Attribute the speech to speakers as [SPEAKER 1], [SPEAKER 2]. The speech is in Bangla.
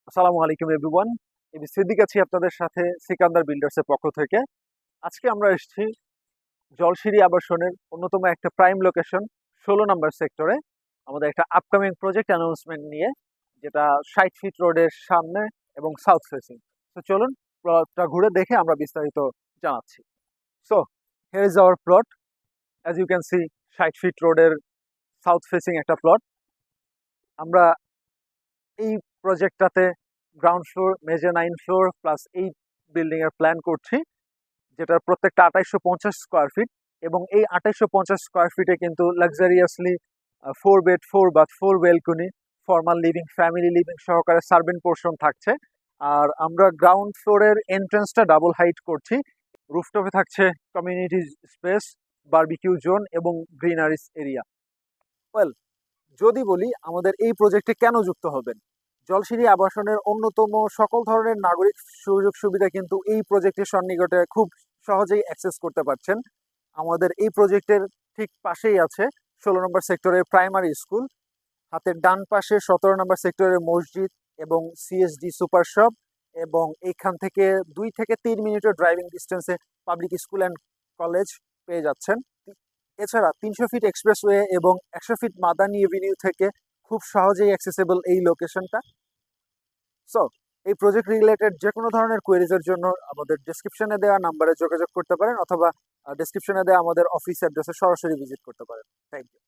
[SPEAKER 1] আসসালামু আলাইকুম এভরিওয়ান। আমি সিদ্দিক আছি আপনাদের সাথে সিকান্দার বিল্ডার্স এর পক্ষ থেকে। আজকে আমরা এসেছি জলসিঁড়ি আবাসনের অন্যতম একটা প্রাইম লোকেশন 16 নম্বর সেক্টরে আমাদের একটা আপকামিং প্রজেক্ট অ্যানাউন্সমেন্ট নিয়ে, যেটা 60 ফিট রোডের সামনে এবং সাউথ ফেসিং। তো চলুন প্লটটা ঘুরে দেখে আমরা বিস্তারিত জানাচ্ছি। So here is our plot. As you can see, 60 feet রোডের সাউথ ফেসিং একটা প্লট। আমরা এই প্রজেক্টটাতে ground floor, mezzanine floor plus 8 building এর প্ল্যান করছি, যেটার প্রত্যেকটা 2850 স্কোয়ার ফিট। এবং এই 2850 স্কোয়ার ফিটে কিন্তু luxuriously 4 bed 4 bath 4 balcony, formal living, family living সহকারে সার্ভেন্ট পোর্শন থাকছে। আর আমরা গ্রাউন্ড ফ্লোরের এন্ট্রান্সটা ডাবল হাইট করছি। রুফটপে থাকছে কমিউনিটি স্পেস, বারবিকিউ জোন এবং গ্রিনারিস এরিয়া। ওয়েল, যদি বলি আমাদের এই প্রজেক্টে কেন যুক্ত হবেন, জলসিঁড়ি আবাসনের অন্যতম সকল ধরনের নাগরিক সুযোগ সুবিধা কিন্তু এই প্রজেক্টের সন্নিকটে খুব সহজেই অ্যাক্সেস করতে পারছেন। আমাদের এই প্রজেক্টের ঠিক পাশেই আছে 16 নম্বর সেক্টরের প্রাইমারি স্কুল, হাতের ডান পাশে 17 নম্বর সেক্টরের মসজিদ এবং সিএসডি সুপার শপ, এবং এইখান থেকে 2 থেকে 3 মিনিটের ড্রাইভিং ডিস্টেন্সে পাবলিক স্কুল অ্যান্ড কলেজ পেয়ে যাচ্ছেন। এছাড়া 300 ফিট এক্সপ্রেসওয়ে এবং 100 ফিট মাদানী এভিনিউ থেকে খুব সহজেই অ্যাক্সেসেবল এই লোকেশনটা। সো এই প্রজেক্ট রিলেটেড যে কোনো ধরনের কোয়েরিজের জন্য আমাদের ডেসক্রিপশনে দেওয়া নাম্বারে যোগাযোগ করতে পারেন, অথবা ডেসক্রিপশনে দেওয়া আমাদের অফিস অ্যাড্রেসে সরাসরি ভিজিট করতে পারেন। Thank you.